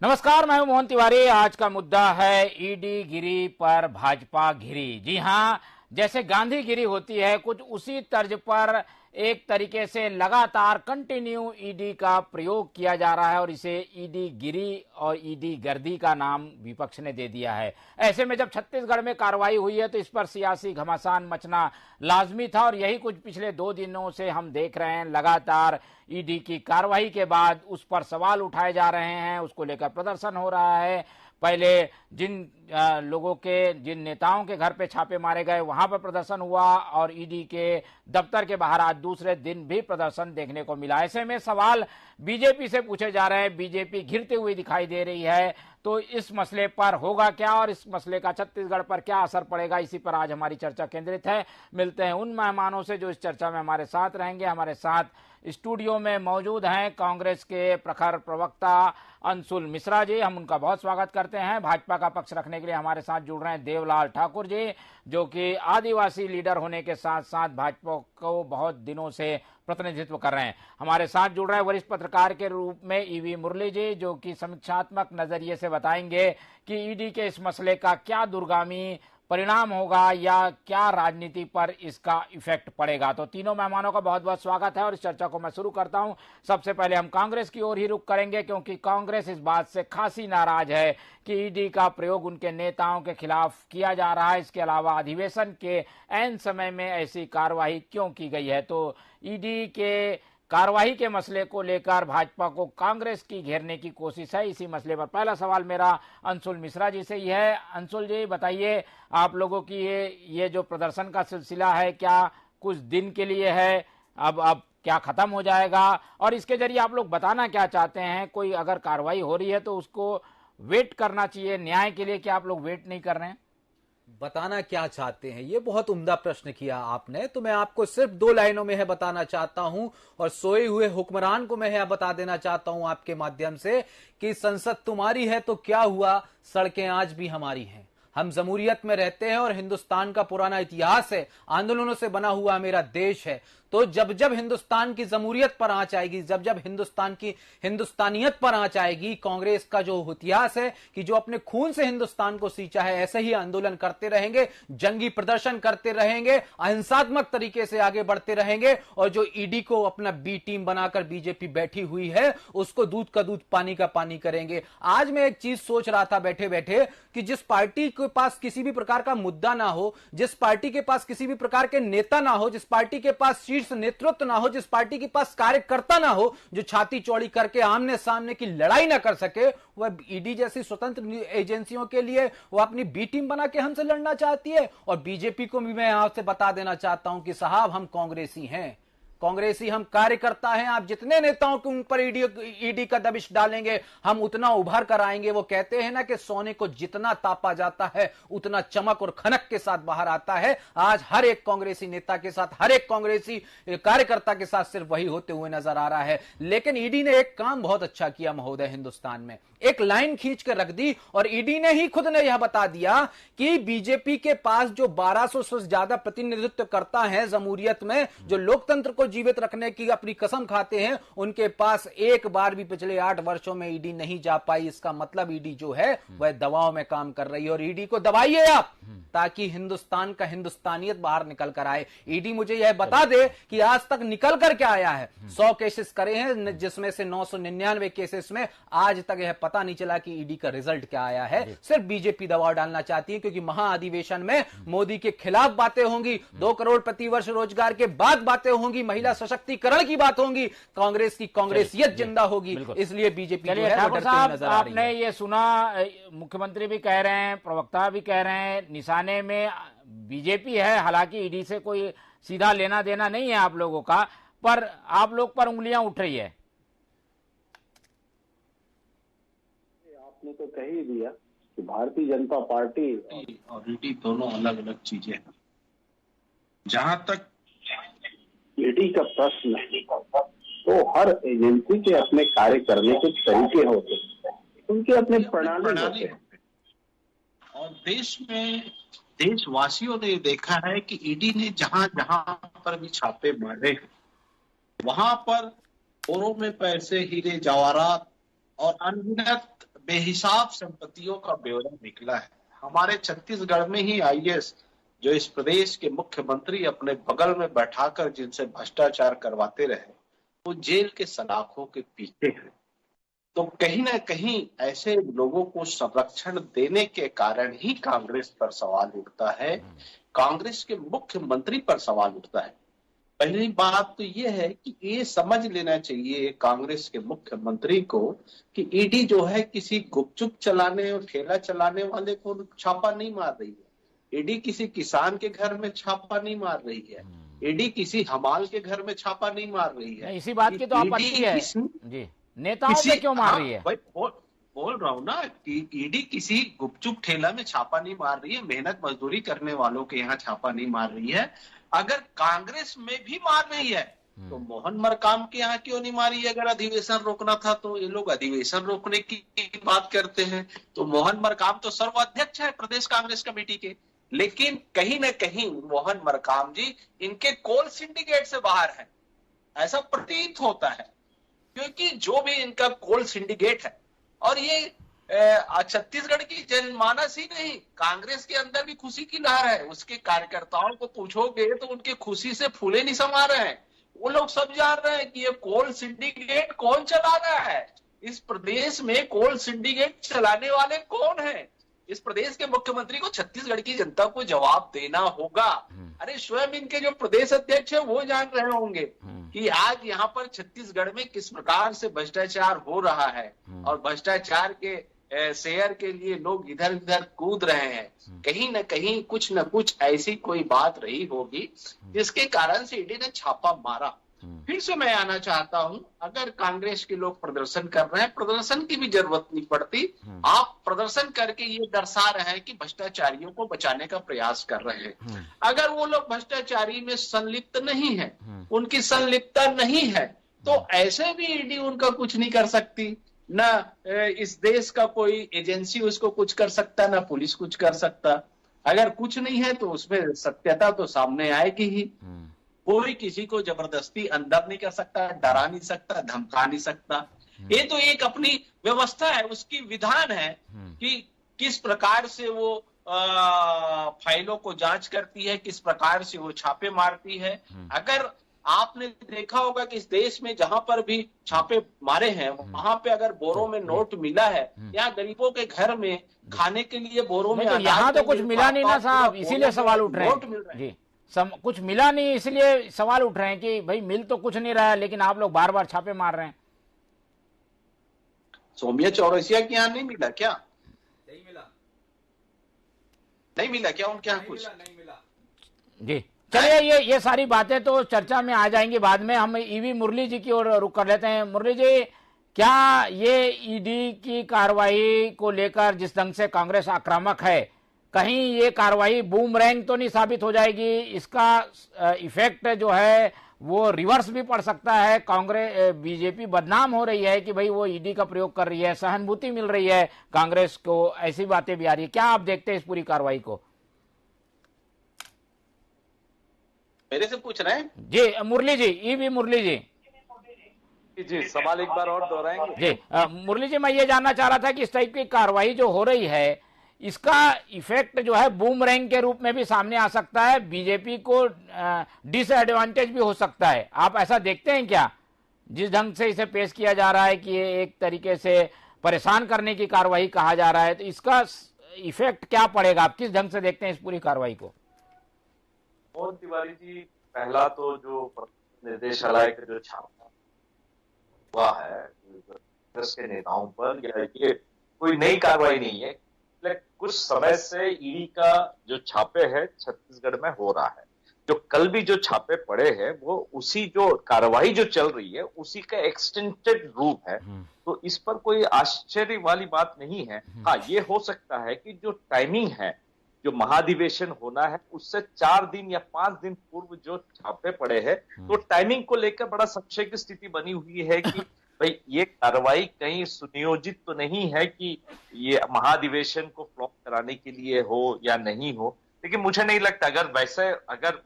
नमस्कार, मैं हूं मोहन तिवारी। आज का मुद्दा है ईडी गिरी पर भाजपा घिरी। जी हां, जैसे गांधी गिरी होती है कुछ उसी तर्ज पर एक तरीके से लगातार कंटिन्यू ईडी का प्रयोग किया जा रहा है और इसे ईडी गिरी और ईडी गर्दी का नाम विपक्ष ने दे दिया है। ऐसे में जब छत्तीसगढ़ में कार्रवाई हुई है तो इस पर सियासी घमासान मचना लाजमी था और यही कुछ पिछले 2 दिनों से हम देख रहे हैं। लगातार ईडी की कार्रवाई के बाद उस पर सवाल उठाए जा रहे हैं, उसको लेकर प्रदर्शन हो रहा है। पहले जिन नेताओं के घर पे छापे मारे गए वहां पर प्रदर्शन हुआ और ईडी के दफ्तर के बाहर आज दूसरे दिन भी प्रदर्शन देखने को मिला। ऐसे में सवाल बीजेपी से पूछे जा रहे हैं। बीजेपी घिरते हुए दिखाई दे रही है, तो इस मसले पर होगा क्या और इस मसले का छत्तीसगढ़ पर क्या असर पड़ेगा, इसी पर आज हमारी चर्चा केंद्रित है। मिलते हैं उन मेहमानों से जो इस चर्चा में हमारे साथ रहेंगे। हमारे साथ स्टूडियो में मौजूद हैं कांग्रेस के प्रखर प्रवक्ता अंशुल मिश्रा जी, हम उनका बहुत स्वागत करते हैं। भाजपा का पक्ष रखने के लिए हमारे साथ जुड़ रहे हैं देवलाल ठाकुर जी, जो कि आदिवासी लीडर होने के साथ साथ भाजपा को बहुत दिनों से प्रतिनिधित्व कर रहे हैं। हमारे साथ जुड़ रहे हैं वरिष्ठ पत्रकार के रूप में ईवी मुरली जी, जो कि समीक्षात्मक नजरिए से बताएंगे कि ईडी के इस मसले का क्या दूरगामी परिणाम होगा या क्या राजनीति पर इसका इफेक्ट पड़ेगा। तो तीनों मेहमानों का बहुत बहुत स्वागत है और इस चर्चा को मैं शुरू करता हूं। सबसे पहले हम कांग्रेस की ओर ही रुख करेंगे, क्योंकि कांग्रेस इस बात से खासी नाराज है कि ईडी का प्रयोग उनके नेताओं के खिलाफ किया जा रहा है। इसके अलावा अधिवेशन के ऐन समय में ऐसी कार्रवाई क्यों की गई है। तो ईडी के कार्रवाई के मसले को लेकर भाजपा को कांग्रेस की घेरने की कोशिश है। इसी मसले पर पहला सवाल मेरा अंशुल मिश्रा जी से ही है। अंशुल जी, बताइए, आप लोगों की ये जो प्रदर्शन का सिलसिला है, क्या कुछ दिन के लिए है, अब क्या खत्म हो जाएगा, और इसके जरिए आप लोग बताना क्या चाहते हैं? कोई अगर कार्रवाई हो रही है तो उसको वेट करना चाहिए न्याय के लिए, क्या आप लोग वेट नहीं कर रहे हैं? बताना क्या चाहते हैं, ये बहुत उम्दा प्रश्न किया आपने। तो मैं आपको सिर्फ 2 लाइनों में है बताना चाहता हूं और सोए हुए हुक्मरान को मैं है बता देना चाहता हूं आपके माध्यम से कि संसद तुम्हारी है तो क्या हुआ, सड़कें आज भी हमारी हैं। हम जमहूरियत में रहते हैं और हिंदुस्तान का पुराना इतिहास है, आंदोलनों से बना हुआ मेरा देश है। तो जब जब हिंदुस्तान की जमहूरियत पर आंच आएगी, जब जब हिंदुस्तान की हिंदुस्तानियत पर आंच आएगी, कांग्रेस का जो इतिहास है कि जो अपने खून से हिंदुस्तान को सींचा है, ऐसे ही आंदोलन करते रहेंगे, जंगी प्रदर्शन करते रहेंगे, अहिंसात्मक तरीके से आगे बढ़ते रहेंगे। और जो ईडी को अपना बी टीम बनाकर बीजेपी बैठी हुई है, उसको दूध का दूध पानी का पानी करेंगे। आज मैं एक चीज सोच रहा था बैठे बैठे कि जिस पार्टी के पास किसी भी प्रकार का मुद्दा ना हो, जिस पार्टी के पास किसी भी प्रकार के नेता ना हो, जिस पार्टी के पास नेतृत्व ना हो, जिस पार्टी के पास कार्यकर्ता ना हो, जो छाती चौड़ी करके आमने सामने की लड़ाई ना कर सके, वह ईडी जैसी स्वतंत्र एजेंसियों के लिए वो अपनी बी टीम बना के हमसे लड़ना चाहती है। और बीजेपी को भी मैं आपसे बता देना चाहता हूं कि साहब, हम कांग्रेसी हैं, कांग्रेसी हम कार्यकर्ता हैं। आप जितने नेताओं के ऊपर ईडी का दबिश डालेंगे, हम उतना उभर कर आएंगे। वो कहते हैं ना कि सोने को जितना तापा जाता है उतना चमक और खनक के साथ बाहर आता है। आज हर एक कांग्रेसी नेता के साथ, हर एक कांग्रेसी कार्यकर्ता के साथ सिर्फ वही होते हुए नजर आ रहा है। लेकिन ईडी ने एक काम बहुत अच्छा किया महोदय, हिंदुस्तान में एक लाइन खींच कर रख दी और ईडी ने ही खुद ने यह बता दिया कि बीजेपी के पास जो 1200 से ज्यादा प्रतिनिधित्व करता है जमहूरियत में, जो लोकतंत्र को जीवित रखने की अपनी कसम खाते हैं, उनके पास एक बार भी पिछले 8 वर्षों में ईडी नहीं जा पाई। इसका मतलब ईडी जो है वह दबाव में काम कर रही है और ईडी को दबाइए आप, ताकि हिंदुस्तान का हिंदुस्तानियत बाहर निकल कर आए। ईडी मुझे यह बता दे कि आज तक निकल कर क्या आया है। 100 केसेस करे हैं, जिसमें से 999 केसेस में आज तक यह पता नहीं चला कि ईडी का रिजल्ट क्या आया है। सिर्फ बीजेपी दबाव डालना चाहती है, क्योंकि महाअधिवेशन में मोदी के खिलाफ बातें होंगी, 2 करोड़ प्रतिवर्ष रोजगार के बाद बातें होंगी, महिला सशक्तिकरण की बात होंगी, कांग्रेस की कांग्रेसियत जिंदा होगी। इसलिए बीजेपी जो है वो डरती हुई नजर आ रही है। आपने ये सुना, मुख्यमंत्री भी कह रहे हैं, प्रवक्ता भी कह रहे हैं, निशाने में बीजेपी है। हालांकि ईडी से कोई सीधा लेना देना नहीं है आप लोगों का, पर आप लोग पर उंगलियां उठ रही है। आपने तो कह ही दिया कि भारतीय जनता पार्टी और ईडी दोनों अलग अलग चीजें हैं। जहां तक ईडी का प्रश्न है, तो हर एजेंसी के अपने कार्य करने के तरीके होते हैं, उनके अपने प्रणाली होते हैं। और देश में देशवासियों ने देखा है कि ईडी ने जहां जहां पर भी छापे मारे, वहां पर चोरों में पैसे, हीरे जवाहरात और अनगिनत बेहिसाब संपत्तियों का ब्यौरा निकला है। हमारे छत्तीसगढ़ में ही आईएएस जो इस प्रदेश के मुख्यमंत्री अपने बगल में बैठाकर जिनसे भ्रष्टाचार करवाते रहे, वो जेल के सलाखों के पीछे हैं। तो कहीं ना कहीं ऐसे लोगों को संरक्षण देने के कारण ही कांग्रेस पर सवाल उठता है, कांग्रेस के मुख्यमंत्री पर सवाल उठता है। पहली बात तो ये है कि ये समझ लेना चाहिए कांग्रेस के मुख्यमंत्री को कि ईडी जो है किसी गुपचुप चलाने और ठेला चलाने वाले को छापा नहीं मार रही है। ईडी किसी किसान के घर में छापा नहीं मार रही है। ईडी किसी हमाल के घर में छापा नहीं मार रही है। इसी बात की तो आपत्ति है जी, नेताओं पे क्यों मार रही है? भाई बोल रहा हूँ ना कि ईडी किसी गुपचुप ठेला में छापा नहीं मार रही है, मेहनत मजदूरी करने वालों के यहाँ छापा नहीं मार रही है। अगर कांग्रेस में भी मार रही है तो मोहन मरकाम के यहाँ क्यों नहीं मारी? अगर अधिवेशन रोकना था तो ये लोग अधिवेशन रोकने की बात करते हैं। तो मोहन मरकाम तो सर्वाध्यक्ष है प्रदेश कांग्रेस कमेटी के, लेकिन कहीं ना कहीं मोहन मरकाम जी इनके कोल सिंडिकेट से बाहर है, ऐसा प्रतीत होता है, क्योंकि जो भी इनका कोल सिंडिकेट है और ये छत्तीसगढ़ की जनमानस ही नहीं, कांग्रेस के अंदर भी खुशी की लहर है। उसके कार्यकर्ताओं को पूछोगे तो उनके खुशी से फूले नहीं समा रहे हैं। वो लोग सब जान रहे हैं कि ये कोल सिंडिकेट कौन चला रहा है, इस प्रदेश में कोल सिंडिकेट चलाने वाले कौन है। इस प्रदेश के मुख्यमंत्री को छत्तीसगढ़ की जनता को जवाब देना होगा। अरे स्वयं इनके जो प्रदेश अध्यक्ष है वो जान रहे होंगे कि आज यहाँ पर छत्तीसगढ़ में किस प्रकार से भ्रष्टाचार हो रहा है और भ्रष्टाचार के शेयर के लिए लोग इधर उधर कूद रहे हैं। कहीं ना कहीं कुछ न कुछ ऐसी कोई बात रही होगी जिसके कारण से ईडी ने छापा मारा। फिर से मैं आना चाहता हूं, अगर कांग्रेस के लोग प्रदर्शन कर रहे हैं, प्रदर्शन की भी जरूरत नहीं पड़ती। आप प्रदर्शन करके ये दर्शा रहे हैं कि भ्रष्टाचारियों को बचाने का प्रयास कर रहे हैं। अगर वो लोग भ्रष्टाचारी में संलिप्त नहीं है, उनकी संलिप्तता नहीं है, तो ऐसे भी ईडी उनका कुछ नहीं कर सकती। न इस देश का कोई एजेंसी उसको कुछ कर सकता, न पुलिस कुछ कर सकता। अगर कुछ नहीं है तो उसमें सत्यता तो सामने आएगी ही। कोई किसी को जबरदस्ती अंदर नहीं कर सकता, डरा नहीं सकता, धमका नहीं सकता। ये तो एक अपनी व्यवस्था है, उसकी विधान है कि किस प्रकार से वो फाइलों को जांच करती है, किस प्रकार से वो छापे मारती है। अगर आपने देखा होगा कि इस देश में जहां पर भी छापे मारे हैं वहां पे अगर बोरों में नोट मिला है या गरीबों के घर में खाने के लिए बोरों में, तो यहाँ तो कुछ मिला नहीं ना साहब, इसीलिए सवाल उठ रहे हैं जी। कुछ मिला नहीं इसलिए सवाल उठ रहे हैं कि भाई मिल तो कुछ नहीं रहा है, लेकिन आप लोग बार बार छापे मार रहे हैं। सौम्या चौरसिया के यहाँ नहीं मिला क्या? नहीं मिला क्या उनके यहाँ कुछ? नहीं मिला जी। चलिए ये सारी बातें तो चर्चा में आ जाएंगी बाद में। हम ईवी मुरली जी की ओर रुख कर लेते हैं। मुरली जी, क्या ये ईडी की कार्रवाई को लेकर जिस ढंग से कांग्रेस आक्रामक है, कहीं ये कार्रवाई बूमरैंग तो नहीं साबित हो जाएगी? इसका इफेक्ट जो है वो रिवर्स भी पड़ सकता है। कांग्रेस बीजेपी बदनाम हो रही है कि भाई वो ईडी का प्रयोग कर रही है, सहानुभूति मिल रही है कांग्रेस को, ऐसी बातें भी आ रही है। क्या आप देखते हैं इस पूरी कार्रवाई को? मेरे से पूछ रहे हैं जी मुरली जी, ईवी मुरली जी। जी सवाल एक बार और दोहराएंगे? जी मुरली जी, मैं ये जानना चाह रहा था कि इस टाइप की कार्रवाई जो हो रही है इसका इफेक्ट जो है बूमरैंग के रूप में भी सामने आ सकता है, बीजेपी को डिसएडवांटेज भी हो सकता है। आप ऐसा देखते हैं क्या? जिस ढंग से इसे पेश किया जा रहा है कि ये एक तरीके से परेशान करने की कार्रवाई कहा जा रहा है, तो इसका इफेक्ट क्या पड़ेगा? आप किस ढंग से देखते हैं इस पूरी कार्रवाई को? मोहन तिवारी जी, पहला तो जो निर्देशालय का जो छापा हुआ है कांग्रेस के नेताओं पर, ये कोई नई कार्रवाई नहीं है। कुछ समय से ईडी का जो छापे है छत्तीसगढ़ में हो रहा है। जो कल भी जो छापे पड़े हैं वो उसी जो कार्रवाई जो चल रही है उसी का एक्सटेंडेड रूप है। तो इस पर कोई आश्चर्य वाली बात नहीं है। हाँ, ये हो सकता है कि जो टाइमिंग है, जो महाधिवेशन होना है उससे 4 दिन या 5 दिन पूर्व जो छापे पड़े हैं, तो टाइमिंग को लेकर बड़ा संशय की स्थिति बनी हुई है कि भाई ये कार्रवाई कहीं सुनियोजित तो नहीं है कि ये महाधिवेशन को फ्लॉप कराने के लिए हो या नहीं हो। लेकिन मुझे नहीं लगता, अगर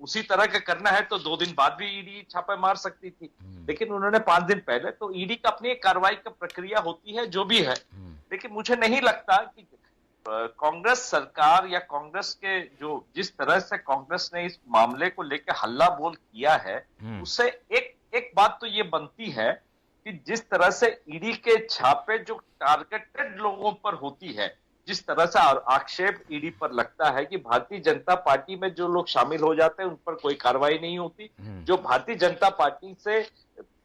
उसी तरह का करना है तो 2 दिन बाद भी ईडी छापा मार सकती थी, लेकिन उन्होंने 5 दिन पहले। तो ईडी का अपनी एक कार्रवाई का प्रक्रिया होती है जो भी है, लेकिन मुझे नहीं लगता कि कांग्रेस सरकार या कांग्रेस के जो जिस तरह से कांग्रेस ने इस मामले को लेकर हल्ला बोल किया है, उससे एक बात तो ये बनती है कि जिस तरह से ईडी के छापे जो टारगेटेड लोगों पर होती है, जिस तरह से आक्षेप ईडी पर लगता है कि भारतीय जनता पार्टी में जो लोग शामिल हो जाते हैं उन पर कोई कार्रवाई नहीं होती, जो भारतीय जनता पार्टी से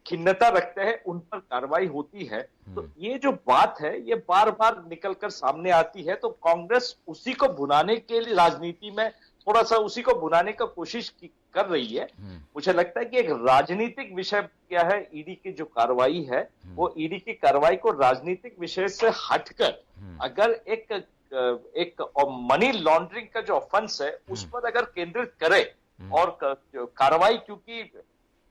खिन्नता रखते हैं उन पर कार्रवाई होती है। तो ये जो बात है ये बार बार निकलकर सामने आती है, तो कांग्रेस उसी को भुनाने के लिए राजनीति में थोड़ा सा उसी को भुनाने का कोशिश कर रही है। मुझे लगता है कि एक राजनीतिक विषय क्या है, ईडी की जो कार्रवाई है वो ईडी की कार्रवाई को राजनीतिक विषय से हटकर अगर एक मनी लॉन्ड्रिंग का जो ऑफेंस है उस पर अगर केंद्रित करे और कार्रवाई, क्योंकि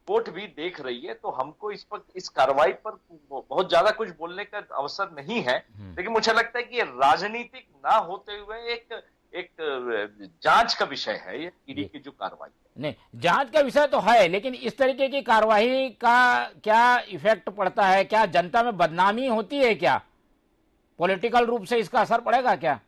कोर्ट भी देख रही है, तो हमको इस कार्रवाई पर बहुत ज्यादा कुछ बोलने का अवसर नहीं है। लेकिन मुझे लगता है कि ये राजनीतिक ना होते हुए एक जांच का विषय है ये ईडी की जो कार्रवाई है। नहीं, जांच का विषय तो है, लेकिन इस तरीके की कार्रवाई का क्या इफेक्ट पड़ता है? क्या जनता में बदनामी होती है? क्या पॉलिटिकल रूप से इसका असर पड़ेगा क्या?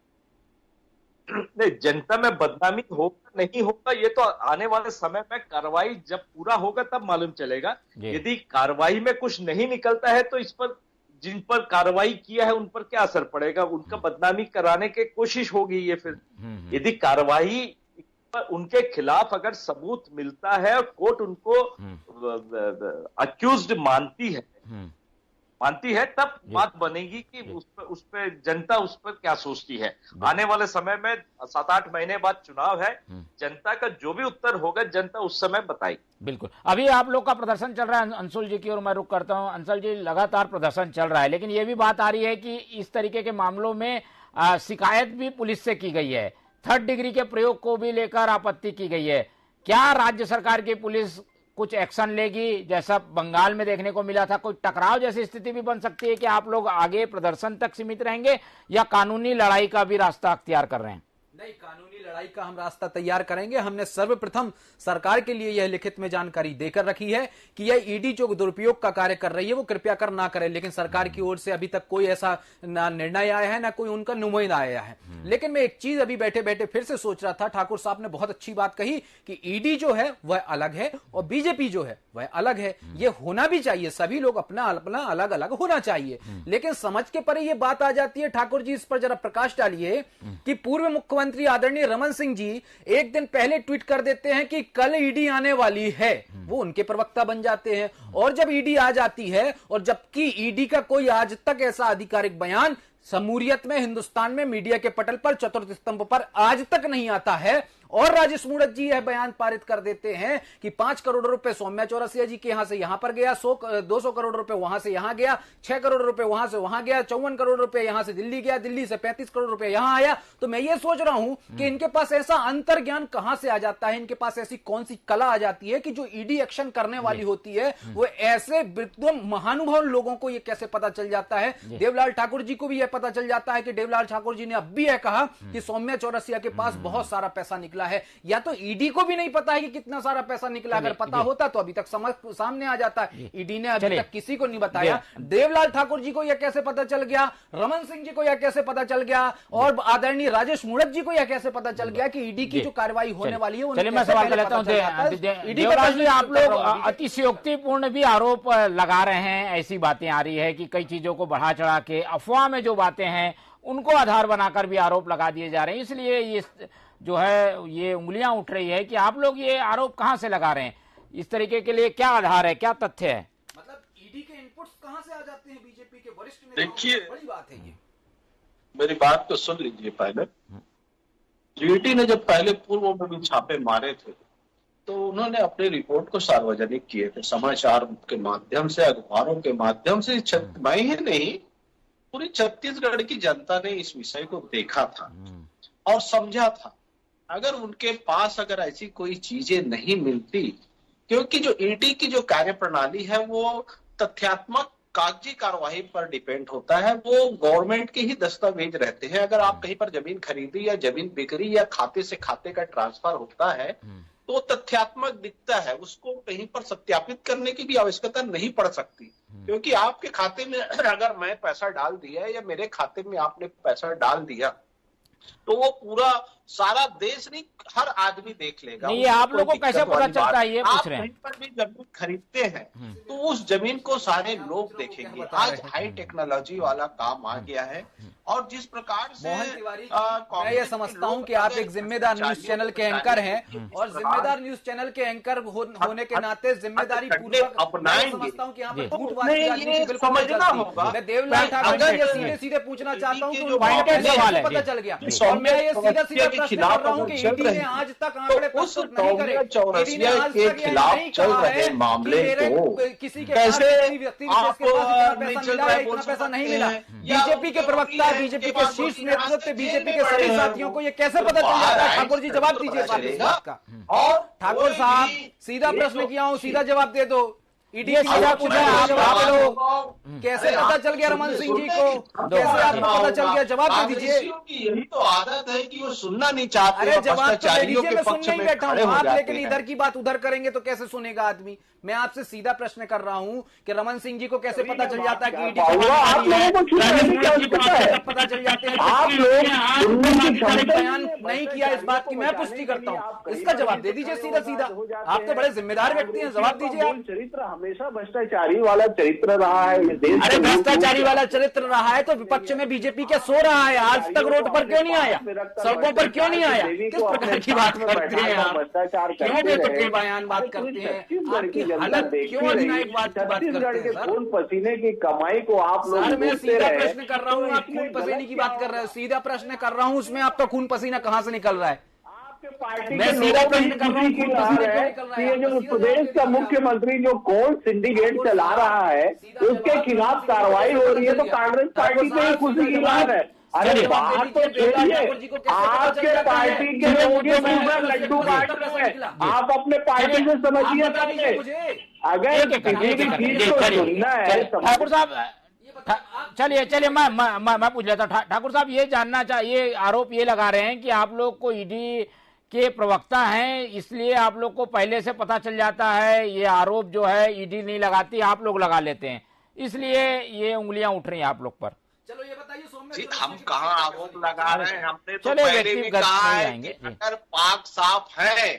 नहीं, जनता में बदनामी होगा नहीं होगा ये तो आने वाले समय में कार्रवाई जब पूरा होगा तब मालूम चलेगा। यदि कार्रवाई में कुछ नहीं निकलता है तो इस पर जिन पर कार्रवाई किया है उन पर क्या असर पड़ेगा, उनका बदनामी कराने की कोशिश होगी ये। फिर यदि कार्रवाई पर उनके खिलाफ अगर सबूत मिलता है और कोर्ट उनको अक्यूज्ड मानती है तब बात बनेगी कि उस पर जनता उस पर क्या सोचती है। आने वाले समय में 7-8 महीने बाद चुनाव है, जनता का जो भी उत्तर होगा जनता उस समय बताएगी। बिल्कुल। अभी आप लोग का प्रदर्शन चल रहा है, अंशुल जी की ओर मैं रुख करता हूं। अंशुल जी, लगातार प्रदर्शन चल रहा है, लेकिन ये भी बात आ रही है कि इस तरीके के मामलों में शिकायत भी पुलिस से की गई है, 3rd डिग्री के प्रयोग को भी लेकर आपत्ति की गई है। क्या राज्य सरकार की पुलिस कुछ एक्शन लेगी, जैसा बंगाल में देखने को मिला था? कोई टकराव जैसी स्थिति भी बन सकती है कि आप लोग आगे प्रदर्शन तक सीमित रहेंगे या कानूनी लड़ाई का भी रास्ता अख्तियार कर रहे हैं? नहीं, कानूनी लड़ाई का हम रास्ता तैयार करेंगे। हमने सर्वप्रथम सरकार के लिए यह लिखित में जानकारी देकर रखी है कि यह ईडी जो दुरुपयोग का कार्य कर रही है वो कृपया कर ना करे, लेकिन सरकार की ओर से अभी तक कोई ऐसा ना निर्णय आया है ना कोई उनका नुमाइंदा आया है। लेकिन मैं एक चीज अभी बैठे बैठे फिर से सोच रहा था, ठाकुर साहब ने बहुत अच्छी बात कही कि ईडी जो है वह अलग है और बीजेपी जो है वह अलग है। ये होना भी चाहिए, सभी लोग अपना अपना अलग अलग होना चाहिए, लेकिन समझ के परे ये बात आ जाती है। ठाकुर जी, इस पर जरा प्रकाश डालिए कि पूर्व मुख्यमंत्री आदरणीय रमन सिंह जी एक दिन पहले ट्वीट कर देते हैं कि कल ईडी आने वाली है, वो उनके प्रवक्ता बन जाते हैं। और जब ईडी आ जाती है और जबकि ईडी का कोई आज तक ऐसा आधिकारिक बयान समूरियत में हिंदुस्तान में मीडिया के पटल पर चतुर्थ स्तंभ पर आज तक नहीं आता है, और राजेश मूणत जी यह बयान पारित कर देते हैं कि 5 करोड़ रुपए सौम्या चौरसिया जी के यहां से यहां पर गया, 200 करोड़ रुपए वहां से यहां गया, 6 करोड़ रुपए वहां से वहां गया, 54 करोड़ रुपए यहां से दिल्ली गया, दिल्ली से 35 करोड़ रुपए यहां आया। तो मैं ये सोच रहा हूं कि इनके पास ऐसा अंतर ज्ञान कहां से आ जाता है, इनके पास ऐसी कौन सी कला आ जाती है कि जो ईडी एक्शन करने वाली होती है वो ऐसे एकदम महानुभाव लोगों को ये कैसे पता चल जाता है। देवलाल ठाकुर जी को भी यह पता चल जाता है कि देवलाल ठाकुर जी ने अब भी यह कहा कि सौम्या चौरसिया के पास बहुत सारा पैसा निकला है। या तो ईडी को भी नहीं पता है कि कितना सारा पैसा निकला, अगर पता होता तो अभी तक सामने आ जाता है। ईडी ने अभी तक किसी को नहीं बताया। देवलाल ठाकुर जी को यह कैसे पता चल गया, रमन सिंह जी को यह कैसे पता चल गया, और आदरणीय राजेश मूणत जी को यह कैसे पता चल गया कि ईडी की जो कार्रवाई होने वाली है। चलिए मैं सवाल कर लेता हूं। देवराज जी, आप लोग अतिशयोक्तिपूर्ण भी आरोप लगा रहे हैं, ऐसी बातें आ रही है कि कई चीजों को बढ़ा चढ़ा के अफवाह में जो बातें हैं उनको आधार बनाकर भी आरोप लगा दिए जा रहे हैं, इसलिए ये जो है ये उंगलियां उठ रही है कि आप लोग ये आरोप कहां से लगा रहे हैं, इस तरीके के लिए क्या आधार है, क्या तथ्य है? मतलब ईडी के इनपुट्स कहां से आ जाते हैं बीजेपी के वरिष्ठ नेताओं? देखिए, बड़ी बात है ये। मेरी बात तो सुन लीजिए पहले। ईडी ने जब पहले पूर्व में भी छापे मारे थे तो उन्होंने अपनी रिपोर्ट को सार्वजनिक किए थे, समाचार के माध्यम से, अखबारों के माध्यम से। मैं ही नहीं, पूरी छत्तीसगढ़ की जनता ने इस विषय को देखा था और समझा था। अगर उनके पास अगर ऐसी कोई चीजें नहीं मिलती, क्योंकि जो ईडी की जो कार्यप्रणाली है वो तथ्यात्मक कागजी कार्रवाई पर डिपेंड होता है, वो गवर्नमेंट के ही दस्तावेज रहते हैं। अगर आप कहीं पर जमीन खरीदी या जमीन बिक्री या खाते से खाते का ट्रांसफर होता है तो तथ्यात्मक दिखता है, उसको कहीं पर सत्यापित करने की भी आवश्यकता नहीं पड़ सकती, क्योंकि आपके खाते में अगर मैं पैसा डाल दिया या मेरे खाते में आपने पैसा डाल दिया तो वो पूरा सारा देश नहीं, हर आदमी देख लेगा। नहीं, ये आप लोगों को कैसे पता चलता है, ये पूछ रहे हैं। आप कहीं पर भी जमीन खरीदते हैं तो उस जमीन को सारे लोग देखेंगे। आज हाई टेक्नोलॉजी वाला काम आ गया है, और जिस प्रकार से मोहन तिवारी, मैं ये समझता हूँ कि आप एक जिम्मेदार न्यूज चैनल के एंकर हैं, और जिम्मेदार न्यूज चैनल के एंकर होने के नाते जिम्मेदारी पूर्वक अपनाएंगे। समझता हूँ कि यहाँ पर झूठबाजी की राजनीति बिल्कुल नहीं चलती। मैं देवलाल ठाकुर जी से सीधे सीधे पूछना चाहता हूँ कि उनको पता चल गया, और मैं ये सीधा सीधा प्रश्न कर रहा हूँ कि ईडी ने आज तक आंकड़े प्रस्तुत नहीं करे, ईडी ने आज तक नहीं कहा है मामले को किसी के पास किसी व्यक्ति विशेष के पास इतना पैसा मिला है, इतना पैसा नहीं मिला। बीजेपी के प्रवक्ता, बीजेपी के शीर्ष नेतृत्व, बीजेपी के सभी साथियों को ये कैसे पता चल जाता है? ठाकुर जी जवाब दीजिए इस बात का। और ठाकुर साहब, सीधा प्रश्न किया हूँ, सीधा जवाब दे दो। ईडी सीधा पूछा, आप लोग कैसे पता चल गया रमन सिंह जी को, कैसे आपको पता चल गया? जवाब दे दीजिए। यही तो आदत है कि वो सुनना नहीं चाहते। अरे जवाब तो दे दीजिए, मैं सुन नहीं बैठा हूँ आप, लेकिन इधर की बात उधर करेंगे तो कैसे सुनेगा आदमी? मैं आपसे सीधा प्रश्न कर रहा हूँ कि रमन सिंह जी को कैसे पता चल जाता है कि ईडी पता चल जाते हैं? आप लोग बयान नहीं किया इस बात की मैं पुष्टि करता हूँ, इसका जवाब दे दीजिए सीधा सीधा। आप तो बड़े जिम्मेदार व्यक्ति हैं, जवाब दीजिए आप। चरित्र हमेशा भ्रष्टाचारी वाला चरित्र रहा है इस देश। अरे भ्रष्टाचारी वाला चरित्र रहा है तो विपक्ष में बीजेपी के सो रहा है, आज तक रोड पर क्यों नहीं आया, सड़कों पर क्यों नहीं आया? किस प्रकार की बात करते हैं आप? क्यों बेतुके बयान बात करते हैं? आपकी हालत क्यों अधिनायक बात की बात करते हैं? खून पसीने की कमाई को आप लोग, सर मैं सीधा प्रश्न कर रहा हूँ, आप खून पसीने की बात कर रहे हैं। सीधा प्रश्न कर रहा हूँ, उसमें आपका खून पसीना कहाँ से निकल रहा है? मैं सीधा प्रश्न कर रहा हूँ, ये जो प्रदेश का मुख्यमंत्री जो कोल सिंडिकेट चला रहा है उसके खिलाफ कार्रवाई हो रही है, तो कांग्रेस पार्टी को ही खुशी की बात है। अरे बात तो छोड़िए, आपके पार्टी के लोगों के मुंह में लड्डू बांट रहे हैं, आप अपने पार्टी से समझिए। अगर किसी भी चीज को सुनना है ठाकुर साहब, चलिए मैं पूछ लेता हूँ। ठाकुर साहब, ये जानना चाहिए, आरोप ये लगा रहे हैं कि आप लोग को ईडी के प्रवक्ता हैं इसलिए आप लोग को पहले से पता चल जाता है। ये आरोप जो है ईडी नहीं लगाती, आप लोग लगा लेते हैं, इसलिए ये उंगलियां उठ रही हैं आप लोग पर। चलो ये बताइए जी, हम कहाँ आरोप लगा रहे हैं? हमने तो पहले भी कहा है कि अगर पाक साफ है,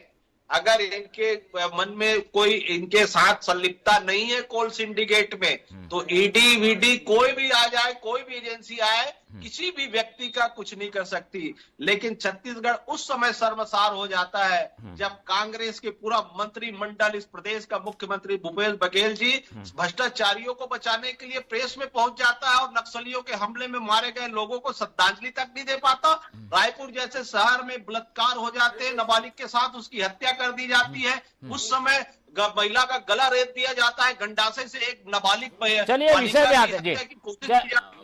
अगर इनके मन में कोई इनके साथ संलिप्तता नहीं है कोल सिंडिकेट में, तो ईडी वीडी कोई भी आ जाए, कोई भी एजेंसी आए, किसी भी व्यक्ति का कुछ नहीं कर सकती। लेकिन छत्तीसगढ़ उस समय शर्मसार हो जाता है जब कांग्रेस के पूरा मंत्रिमंडल, इस प्रदेश का मुख्यमंत्री भूपेश बघेल जी भ्रष्टाचारियों को बचाने के लिए प्रेस में पहुंच जाता है और नक्सलियों के हमले में मारे गए लोगों को श्रद्धांजलि तक नहीं दे पाता। रायपुर जैसे शहर में बलात्कार हो जाते हैं, नाबालिग के साथ उसकी हत्या कर दी जाती है, उस समय महिला का गला रेत दिया जाता है, गंडासे से एक नाबालिग। चलिए विषय पे आते जी,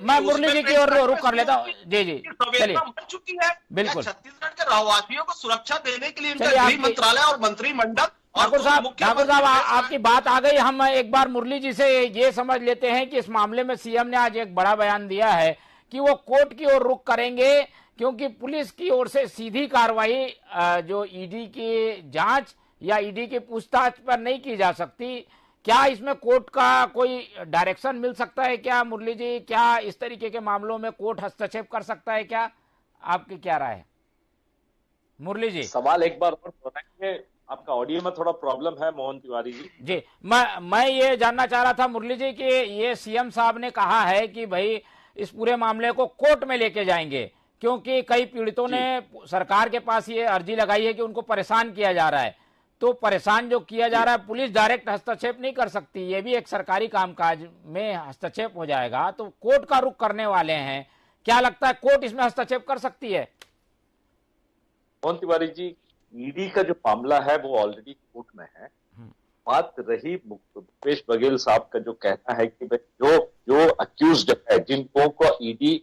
मैं मुरली जी की ओर रुख कर लेता हूँ। जी जी चलिए, बन चुकी है बिल्कुल। छत्तीसगढ़ के रहवासियों को सुरक्षा देने के लिए इनका गृह मंत्रालय और मंत्रिमंडल। ठाकुर साहब आपकी बात आ गई, हम एक बार मुरली जी से ये समझ लेते हैं कि इस मामले में सीएम ने आज एक बड़ा बयान दिया है कि वो कोर्ट की ओर रुख करेंगे, क्योंकि पुलिस की ओर से सीधी कार्रवाई जो ईडी की जांच या ईडी की पूछताछ पर नहीं की जा सकती। क्या इसमें कोर्ट का कोई डायरेक्शन मिल सकता है क्या मुरली जी? क्या इस तरीके के मामलों में कोर्ट हस्तक्षेप कर सकता है क्या? आपकी क्या राय है मुरली जी? सवाल एक बार और दोहराएंगे, आपका ऑडियो में थोड़ा प्रॉब्लम है मोहन तिवारी जी। जी मैं ये जानना चाह रहा था मुरली जी कि ये सीएम साहब ने कहा है कि भाई इस पूरे मामले को कोर्ट में लेके जाएंगे, क्योंकि कई पीड़ितों ने सरकार के पास ये अर्जी लगाई है कि उनको परेशान किया जा रहा है। तो परेशान जो किया जा रहा है, पुलिस डायरेक्ट हस्तक्षेप नहीं कर सकती, ये भी एक सरकारी कामकाज में हस्तक्षेप हो जाएगा, तो कोर्ट का रुख करने वाले हैं। क्या लगता है कोर्ट इसमें हस्तक्षेप कर सकती है? मोहन तिवारी जी, ईडी का जो मामला है वो ऑलरेडी कोर्ट में है। बात रही भूपेश बघेल साहब का जो कहना है कि जो अक्यूज्ड है, जिनको को ईडी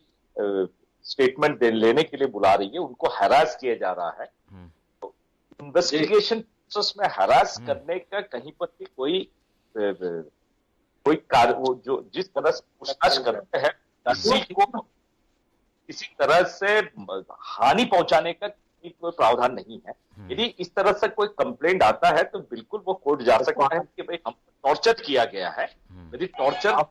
स्टेटमेंट लेने के लिए बुला रही है, उनको हरास किया जा रहा है। तो इन्वेस्टिगेशन प्रोसेस में हरास करने का कहीं पर भी कोई कार्य, वो जो जिस तरह से पूछताछ करते हैं किसी को किसी तरह से हानि पहुंचाने का कोई प्रावधान नहीं है। यदि इस तरह से कोई कंप्लेंट आता है तो बिल्कुल वो कोर्ट जा सकता है कि भाई हम टॉर्चर किया गया है। यदि टॉर्चर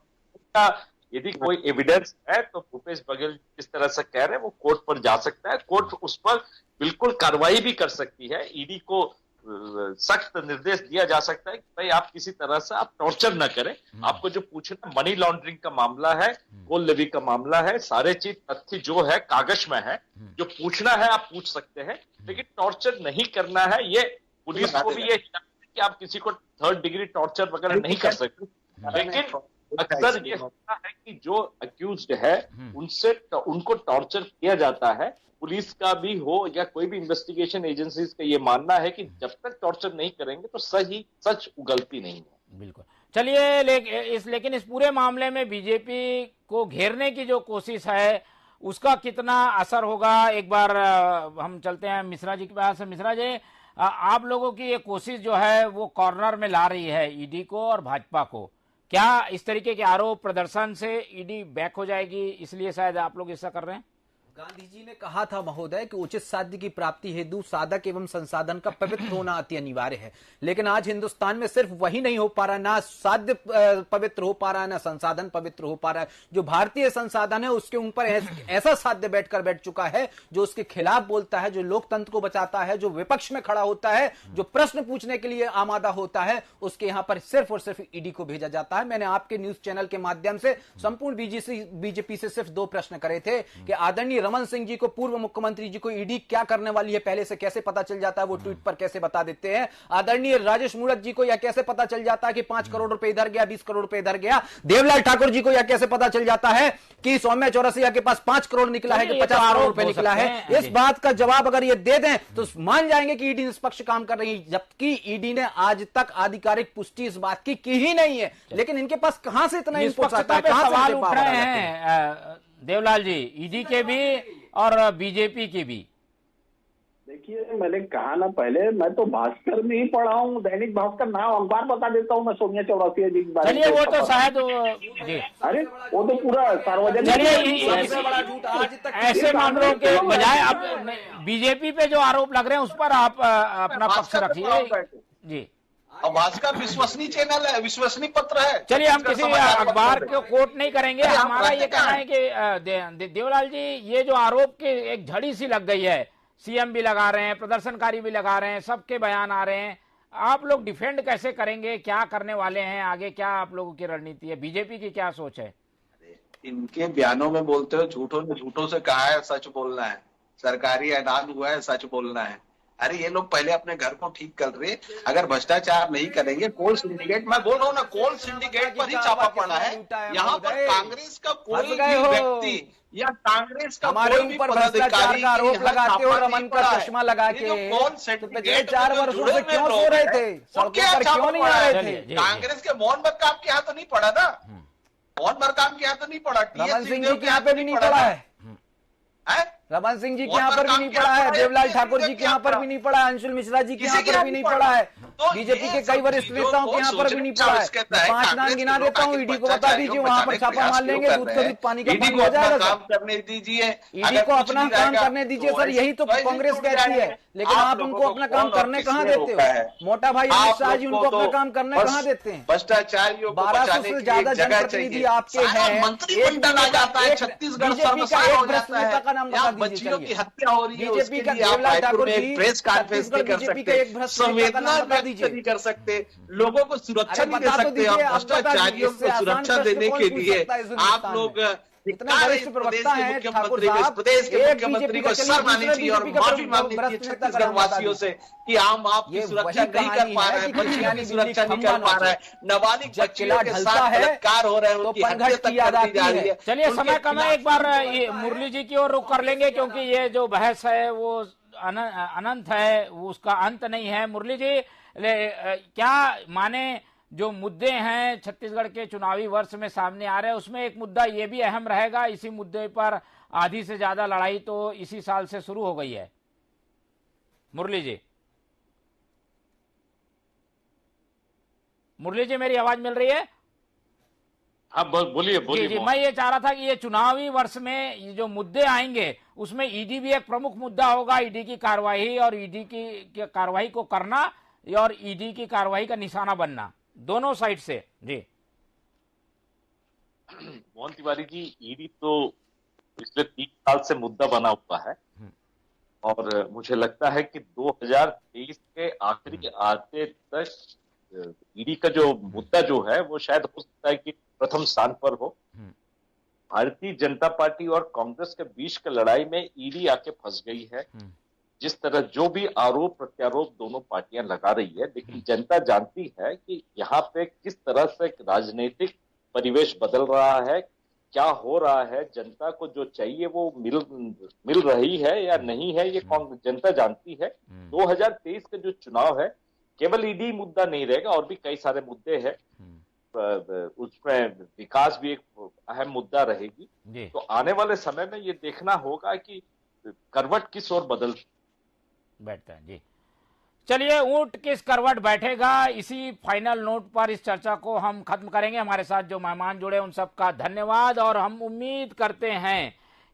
का यदि कोई एविडेंस है तो भूपेश बघेल जिस तरह से कह रहे हैं वो कोर्ट पर जा सकता है। कोर्ट उस पर बिल्कुल कार्रवाई भी कर सकती है। ईडी को सख्त निर्देश दिया जा सकता है कि भाई आप किसी तरह से आप टॉर्चर न करें। आपको जो पूछना मनी लॉन्ड्रिंग का मामला है, गोल्ड लेवी का मामला है, सारे चीज तथ्य जो है कागज में है, जो पूछना है आप पूछ सकते हैं, लेकिन टॉर्चर नहीं करना है। ये पुलिस को भी ये कि आप किसी को 3rd डिग्री टॉर्चर वगैरह नहीं कर सकते। लेकिन अक्सर ये होता है कि जो अक्यूज्ड है उनको टॉर्चर किया जाता है। पुलिस का भी हो या कोई भी इन्वेस्टिगेशन एजेंसीज का ये मानना है कि जब तक टॉर्चर नहीं करेंगे तो सच उगलती नहीं है। बिल्कुल। चलिए, लेकिन इस पूरे मामले में बीजेपी को घेरने की जो कोशिश है उसका कितना असर होगा? एक बार हम चलते हैं मिश्रा जी के पास। मिश्रा जी, आप लोगों की ये कोशिश जो है वो कॉर्नर में ला रही है ईडी को और भाजपा को। क्या इस तरीके के आरोप प्रदर्शन से ईडी बैक हो जाएगी, इसलिए शायद आप लोग ऐसा कर रहे हैं? गांधी जी ने कहा था महोदय कि उचित साध्य की प्राप्ति हेतु साधक एवं संसाधन का पवित्र होना अति अनिवार्य है। लेकिन आज हिंदुस्तान में सिर्फ वही नहीं हो पा रहा, ना साध्य पवित्र हो पा रहा है, ना संसाधन पवित्र हो पा रहा है। जो भारतीय संसाधन है उसके ऊपर ऐसा साध्य बैठ चुका है जो उसके खिलाफ बोलता है, जो लोकतंत्र को बचाता है, जो विपक्ष में खड़ा होता है, जो प्रश्न पूछने के लिए आमादा होता है, उसके यहां पर सिर्फ और सिर्फ ईडी को भेजा जाता है। मैंने आपके न्यूज चैनल के माध्यम से संपूर्ण बीजेपी से सिर्फ 2 प्रश्न करे थे कि आदरणीय रमन सिंह जी को, पूर्व मुख्यमंत्री जी को ईडी क्या करने वाली है पहले से कैसे पता चल जाता है, वो ट्वीट पर कैसे बता देते हैं। आदरणीय राजेश मूणत जी को यह कैसे पता चल जाता है कि 5 करोड़ रुपए इधर गया, 20 करोड़ रुपए इधर गया। देवलाल ठाकुर जी को यह कैसे पता चल जाता है कि सौम्या चौरसिया के पास 5 करोड़ निकला है कि 50 करोड़ रुपए निकला है। इस बात का जवाब अगर ये दे दें तो मान जाएंगे कि ईडी निष्पक्ष काम कर रही है, जबकि ईडी ने आज तक आधिकारिक पुष्टि इस बात की ही नहीं है। लेकिन इनके पास कहां से इतना इनपुट आता है, कहां से सवाल उठ रहे हैं देवलाल जी, ईडी के भी और बीजेपी की भी? देखिए, मैंने कहा ना पहले, मैं तो भास्कर में ही पढ़ा हूँ, दैनिक भास्कर नाम अखबार बता देता हूँ मैं सौम्या चौरसिया जी के बारे में। चलिए, वो तो शायद जी, अरे वो तो पूरा सार्वजनिक। ऐसे मामलों के बजाय अब बीजेपी पे जो आरोप लग रहे हैं उस पर आप अपना पक्ष रखिए जी। और भास्कर विश्वसनीय चैनल है, विश्वसनीय पत्र है। चलिए, हम किसी अखबार को कोट नहीं करेंगे। हमारा ये कहना है कि देवलाल जी, ये जो आरोप की एक झड़ी सी लग गई है, सीएम भी लगा रहे हैं, प्रदर्शनकारी भी लगा रहे हैं, सबके बयान आ रहे हैं, आप लोग डिफेंड कैसे करेंगे? क्या करने वाले हैं आगे? क्या आप लोगों की रणनीति है? बीजेपी की क्या सोच है? इनके बयानों में बोलते हो झूठों ने झूठों से कहा है सच बोलना है, सरकारी ऐलान हुआ है सच बोलना है। अरे ये लोग पहले अपने घर को ठीक कर रहे। अगर भ्रष्टाचार नहीं करेंगे, कोल सिंडिकेट, मैं बोल रहा हूँ ना, कोल सिंडिकेट पर ही छापा पड़ा है। यहाँ पर कांग्रेस का कोई भी व्यक्ति या कांग्रेस का हमारे ऊपर भ्रष्टाचार का आरोप लगाते हो, रमन का चश्मा लगा के। पिछले 4 वर्षों से क्यों सो रहे थे, सड़कों पर क्यों नहीं आ रहे थे? कांग्रेस के मोहन मरकाम के यहाँ तो नहीं पड़ा ना, मोहन मरकाम के यहाँ तो नहीं पड़ा, रमन सिंह जी के यहाँ पे भी नहीं पड़ा है, रमन सिंह जी के यहाँ पर भी नहीं पड़ा है, देवलाल ठाकुर जी के यहाँ पर भी नहीं पड़ा है, अंशुल मिश्रा जी के यहाँ पर भी नहीं पड़ा है, बीजेपी के कई वरिष्ठ नेताओं के यहाँ पर भी नहीं पड़ा है। 5 नाम गिना देता हूँ, ईडी को बता दीजिए, वहां पर छापा मार लेंगे, दूध का दूध पानी का पानी हो जाएगा। काम करने दीजिए, ईडी को अपना काम करने दीजिए सर, यही तो कांग्रेस कहती है। लेकिन आप उनको अपना काम करने कहाँ देते हो? मोटा भाई अमित शाह जी उनको अपना काम करने कहाँ देते हैं? भ्रष्टाचारियों को 1200 से ज्यादा जनप्रतिनिधि आपके हैं, मंत्रिमंडल आ जाता है, छत्तीसगढ़ सर्वसार हो जाता है, का नाम बता दीजिए। बच्चियों की हत्या हो रही है, बीजेपी का देवलाल ठाकुर जी प्रेस कॉन्फ्रेंस नहीं कर सकते, संवेदना व्यक्त नहीं कर सकते, लोगों को सुरक्षा नहीं दे सकते। और भ्रष्टाचारियों को सुरक्षा देने के लिए आप लोग इतना वरिष्ठ प्रवक्ता है ठाकुर साहब, प्रदेश के मुख्यमंत्री को शर्म आनी चाहिए और माफी मांगनी चाहिए छत्तीसगढ़ वासियों से कि हम आपकी सुरक्षा नहीं कर पा रहे हैं, बच्चियों की सुरक्षा नहीं कर पा रहे हैं, नाबालिग बच्चियों के साथ बलात्कार हो रहे हैं, उनकी हत्या तक कर दी जा रही है। चलिए, समय कम है, एक बार मुरली जी की ओर रुख कर लेंगे, क्योंकि ये जो बहस है वो अनंत है, उसका अंत नहीं है। मुरली जी, क्या माने जो मुद्दे हैं छत्तीसगढ़ के चुनावी वर्ष में सामने आ रहे हैं, उसमें एक मुद्दा ये भी अहम रहेगा, इसी मुद्दे पर आधी से ज्यादा लड़ाई तो इसी साल से शुरू हो गई है। मुरली जी, मुरली जी, मेरी आवाज मिल रही है? हाँ बोलिए जी बोलिए जी, मैं ये चाह रहा था कि ये चुनावी वर्ष में ये जो मुद्दे आएंगे उसमें ईडी भी एक प्रमुख मुद्दा होगा, ईडी की कार्रवाई और ईडी की कार्रवाई को करना और ईडी की कार्रवाई का निशाना बनना दोनों साइड से। जी मोहन तिवारी जी, ईडी तो पिछले 3 साल से मुद्दा बना हुआ है और मुझे लगता है कि 2023 के आखिरी आते तक ईडी का जो मुद्दा जो है वो शायद हो सकता है कि प्रथम स्थान पर हो। भारतीय जनता पार्टी और कांग्रेस के बीच की लड़ाई में ईडी आके फंस गई है। जिस तरह जो भी आरोप प्रत्यारोप दोनों पार्टियां लगा रही है, लेकिन जनता जानती है कि यहाँ पे किस तरह से राजनीतिक परिवेश बदल रहा है, क्या हो रहा है, जनता को जो चाहिए वो मिल रही है या नहीं है, ये जनता जानती है। 2023 का जो चुनाव है केवल ईडी मुद्दा नहीं रहेगा, और भी कई सारे मुद्दे हैं, उसमें विकास भी एक अहम मुद्दा रहेगी। तो आने वाले समय में ये देखना होगा कि करवट किस ओर बदल बैठता है। जी चलिए, ऊंट किस करवट बैठेगा, इसी फाइनल नोट पर इस चर्चा को हम खत्म करेंगे। हमारे साथ जो मेहमान जुड़े उन सबका धन्यवाद, और हम उम्मीद करते हैं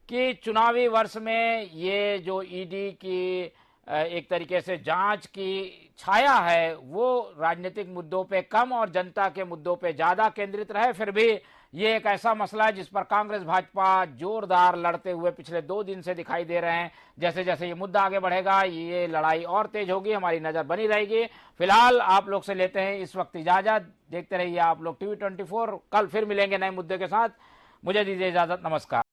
कि चुनावी वर्ष में ये जो ईडी की एक तरीके से जांच की छाया है वो राजनीतिक मुद्दों पे कम और जनता के मुद्दों पे ज्यादा केंद्रित रहे। फिर भी ये एक ऐसा मसला है जिस पर कांग्रेस भाजपा जोरदार लड़ते हुए पिछले 2 दिन से दिखाई दे रहे हैं। जैसे जैसे ये मुद्दा आगे बढ़ेगा ये लड़ाई और तेज होगी, हमारी नजर बनी रहेगी। फिलहाल आप लोग से लेते हैं इस वक्त इजाजत। देखते रहिए आप लोग TV 24। कल फिर मिलेंगे नए मुद्दे के साथ। मुझे दीजिए इजाजत, नमस्कार।